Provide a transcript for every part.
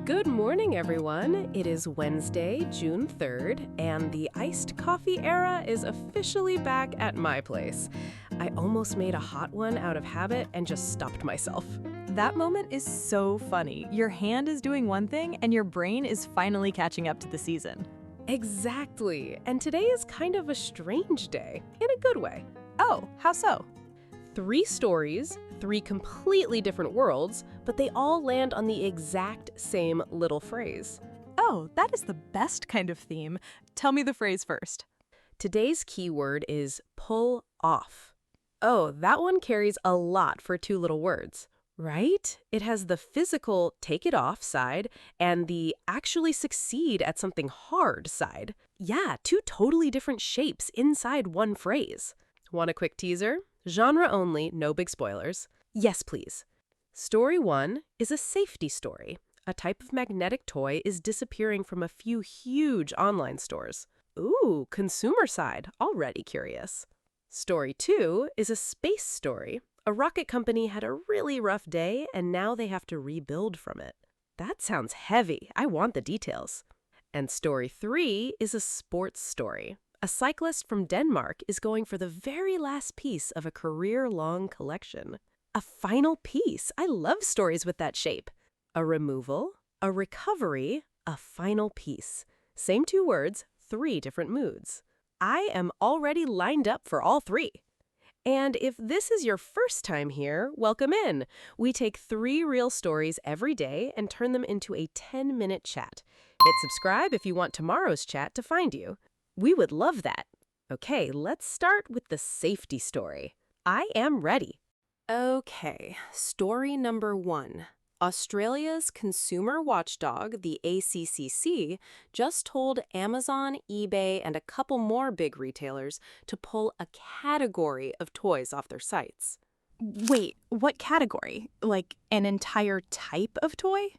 Good morning, everyone. It is Wednesday, June 3rd, and the iced coffee era is officially back at my place. I almost made a hot one out of habit and just stopped myself. That moment is so funny. Your hand is doing one thing and your brain is finally catching up to the season. Exactly. And today is kind of a strange day, in a good way. Oh, how so? 3 stories, 3 completely different worlds, but they all land on the exact same little phrase. Oh, that is the best kind of theme. Tell me the phrase first. Today's keyword is pull off. Oh, that one carries a lot for 2 little words, right? It has the physical take it off side and the actually succeed at something hard side. Yeah, 2 totally different shapes inside one phrase. Want a quick teaser? Genre only, no big spoilers. Yes, please. Story 1 is a safety story. A type of magnetic toy is disappearing from a few huge online stores. Ooh, consumer side, already curious. Story 2 is a space story. A rocket company had a really rough day and now they have to rebuild from it. That sounds heavy. I want the details. And story 3 is a sports story. A cyclist from Denmark is going for the very last piece of a career-long collection. A final piece. I love stories with that shape. A removal, a recovery, a final piece. Same 2 words, 3 different moods. I am already lined up for all 3. And if this is your first time here, welcome in. We take 3 real stories every day and turn them into a 10-minute chat. Hit subscribe if you want tomorrow's chat to find you. We would love that. Okay, let's start with the safety story. I am ready. Okay, story number 1. Australia's consumer watchdog, the ACCC, just told Amazon, eBay, and a couple more big retailers to pull a category of toys off their sites. Wait, what category? Like an entire type of toy?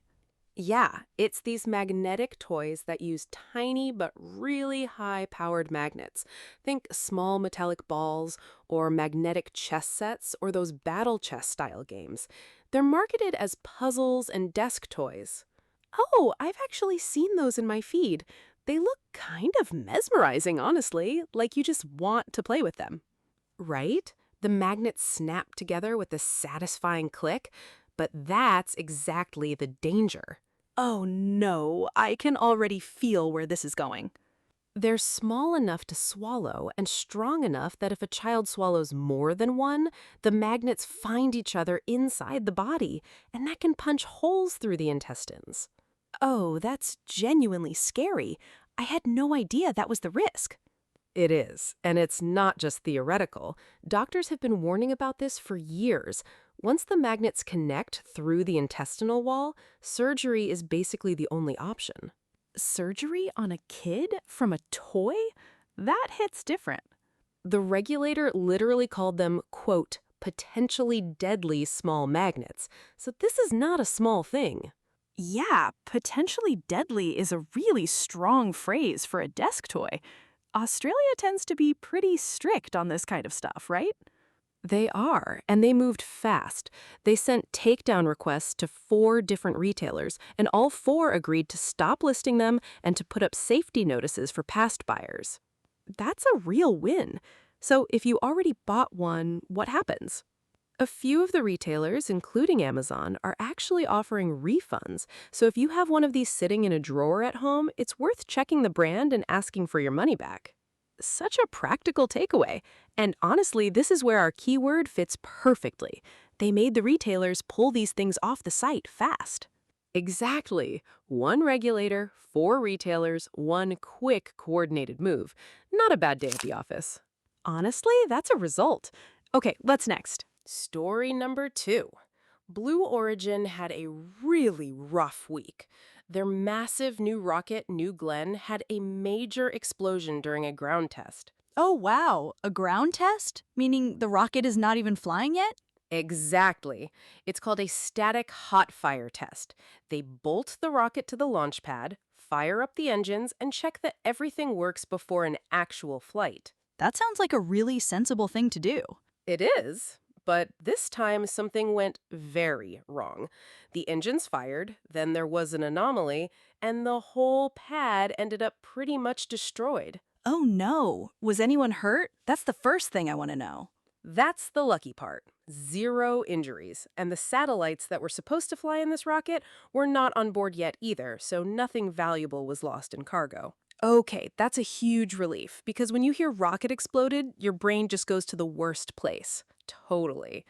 Yeah, it's these magnetic toys that use tiny but really high-powered magnets. Think small metallic balls or magnetic chess sets or those battle chess-style games. They're marketed as puzzles and desk toys. Oh, I've actually seen those in my feed. They look kind of mesmerizing, honestly, like you just want to play with them. Right? The magnets snap together with a satisfying click, but that's exactly the danger. Oh no, I can already feel where this is going. They're small enough to swallow and strong enough that if a child swallows more than one, the magnets find each other inside the body, and that can punch holes through the intestines. Oh, that's genuinely scary. I had no idea that was the risk. It is, and it's not just theoretical. Doctors have been warning about this for years. Once the magnets connect through the intestinal wall, surgery is basically the only option. Surgery on a kid from a toy? That hits different. The regulator literally called them, quote, potentially deadly small magnets. So this is not a small thing. Yeah, potentially deadly is a really strong phrase for a desk toy. Australia tends to be pretty strict on this kind of stuff, right? They are, and they moved fast. They sent takedown requests to 4 different retailers, and all 4 agreed to stop listing them and to put up safety notices for past buyers. That's a real win. So if you already bought one, what happens? A few of the retailers, including Amazon, are actually offering refunds. So if you have one of these sitting in a drawer at home, it's worth checking the brand and asking for your money back. Such a practical takeaway. And honestly, this is where our keyword fits perfectly. They made the retailers pull these things off the site fast. Exactly. 1 regulator, 4 retailers, 1 quick coordinated move. Not a bad day at the office. Honestly, that's a result. Okay, what's next? Story number 2. Blue Origin had a really rough week. Their massive new rocket, New Glenn, had a major explosion during a ground test. Oh, wow. A ground test? Meaning the rocket is not even flying yet? Exactly. It's called a static hot fire test. They bolt the rocket to the launch pad, fire up the engines, and check that everything works before an actual flight. That sounds like a really sensible thing to do. It is. But this time, something went very wrong. The engines fired, then there was an anomaly, and the whole pad ended up pretty much destroyed. Oh no! Was anyone hurt? That's the first thing I want to know. That's the lucky part. 0 injuries. And the satellites that were supposed to fly in this rocket were not on board yet either, so nothing valuable was lost in cargo. Okay, that's a huge relief, because when you hear rocket exploded, your brain just goes to the worst place. Totally.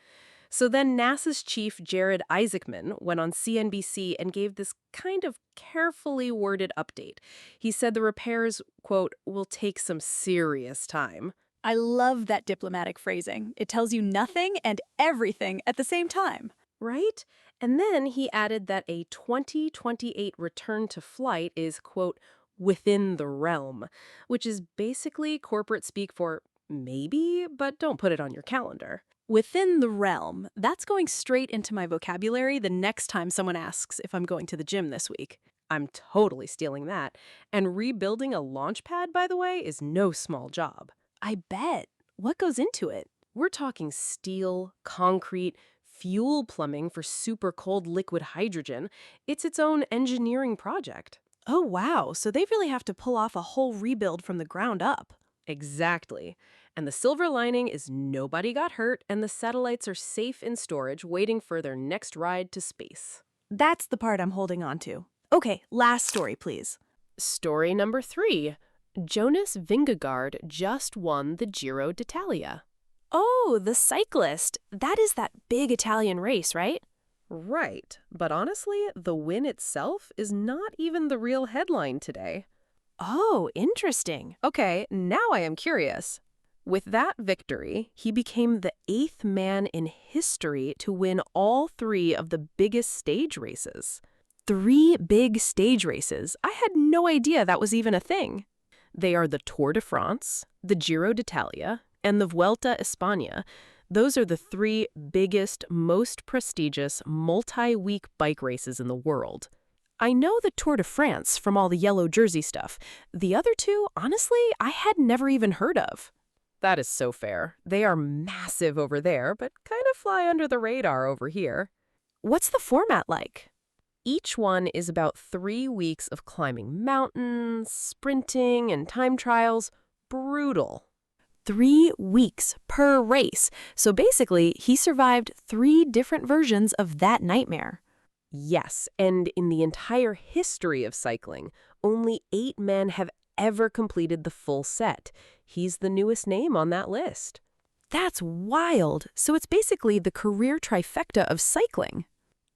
So then NASA's chief Jared Isaacman went on CNBC and gave this kind of carefully worded update. He said the repairs, quote, will take some serious time. I love that diplomatic phrasing. It tells you nothing and everything at the same time. Right? And then he added that a 2028 return to flight is, quote, within the realm, which is basically corporate speak for maybe, but don't put it on your calendar. Within the realm. That's going straight into my vocabulary the next time someone asks if I'm going to the gym this week. I'm totally stealing that. And rebuilding a launch pad, by the way, is no small job. I bet. What goes into it? We're talking steel, concrete, fuel plumbing for super cold liquid hydrogen. It's its own engineering project. Oh, wow. So they really have to pull off a whole rebuild from the ground up. Exactly. And the silver lining is nobody got hurt and the satellites are safe in storage waiting for their next ride to space. That's the part I'm holding on to. Okay, last story, please. Story number 3. Jonas Vingegaard just won the Giro d'Italia. Oh, the cyclist. That is that big Italian race, right? Right. But honestly, the win itself is not even the real headline today. Oh, interesting. Okay, now I am curious. With that victory, he became the 8th man in history to win all 3 of the biggest stage races. 3 big stage races. I had no idea that was even a thing. They are the Tour de France, the Giro d'Italia, and the Vuelta España. Those are the 3 biggest, most prestigious, multi-week bike races in the world. I know the Tour de France from all the yellow jersey stuff. The other 2, honestly, I had never even heard of. That is so fair. They are massive over there, but kind of fly under the radar over here. What's the format like? Each one is about 3 weeks of climbing mountains, sprinting, and time trials. Brutal. 3 weeks per race. So basically, he survived 3 different versions of that nightmare. Yes, and in the entire history of cycling, only 8 men have ever completed the full set. He's the newest name on that list. That's wild. So it's basically the career trifecta of cycling.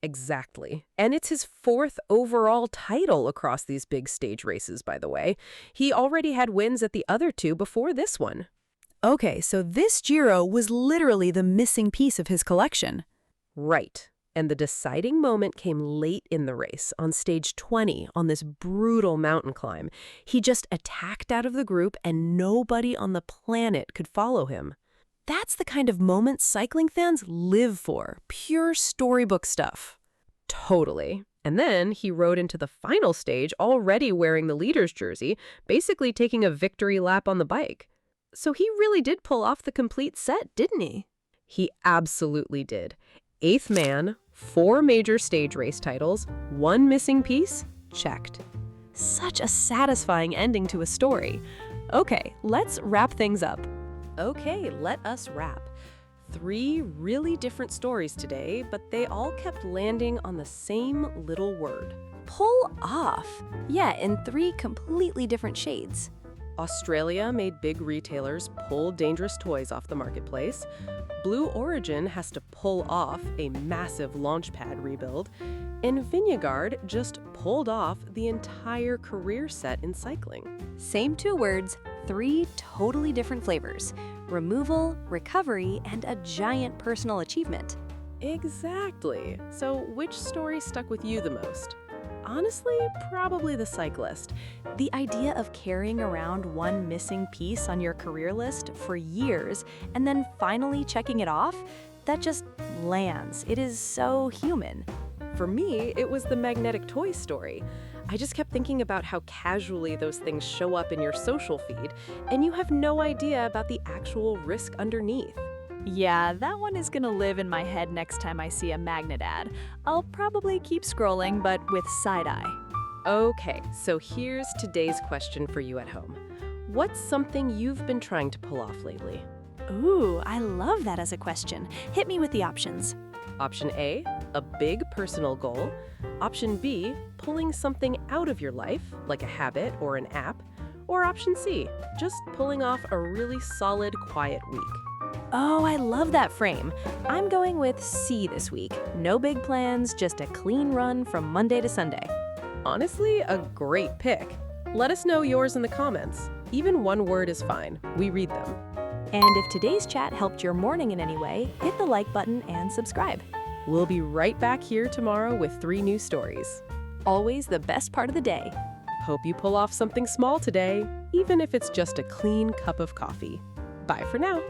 Exactly. And it's his 4th overall title across these big stage races, by the way. He already had wins at the other 2 before this one. Okay, so this Giro was literally the missing piece of his collection. Right. And the deciding moment came late in the race, on stage 20, on this brutal mountain climb. He just attacked out of the group, and nobody on the planet could follow him. That's the kind of moment cycling fans live for. Pure storybook stuff. Totally. And then he rode into the final stage already wearing the leader's jersey, basically taking a victory lap on the bike. So he really did pull off the complete set, didn't he? He absolutely did. 8th man, 4 major stage race titles, 1 missing piece, checked. Such a satisfying ending to a story. Okay, let's wrap things up. Okay, let us wrap. 3 really different stories today, but they all kept landing on the same little word. Pull off. Yeah, in 3 completely different shades. Australia made big retailers pull dangerous toys off the marketplace. Blue Origin has to pull off a massive launch pad rebuild. And Vingegaard just pulled off the entire career set in cycling. Same 2 words, 3 totally different flavors. Removal, recovery, and a giant personal achievement. Exactly. So which story stuck with you the most? Honestly, probably the cyclist. The idea of carrying around 1 missing piece on your career list for years and then finally checking it off, that just lands. It is so human. For me, it was the magnetic toy story. I just kept thinking about how casually those things show up in your social feed, and you have no idea about the actual risk underneath. Yeah, that one is gonna live in my head next time I see a magnet ad. I'll probably keep scrolling, but with side eye. Okay, so here's today's question for you at home. What's something you've been trying to pull off lately? Ooh, I love that as a question. Hit me with the options. Option A, a big personal goal. Option B, pulling something out of your life, like a habit or an app. Or option C, just pulling off a really solid, quiet week. Oh, I love that frame. I'm going with C this week. No big plans, just a clean run from Monday to Sunday. Honestly, a great pick. Let us know yours in the comments. Even one word is fine. We read them. And if today's chat helped your morning in any way, hit the like button and subscribe. We'll be right back here tomorrow with 3 new stories. Always the best part of the day. Hope you pull off something small today, even if it's just a clean cup of coffee. Bye for now.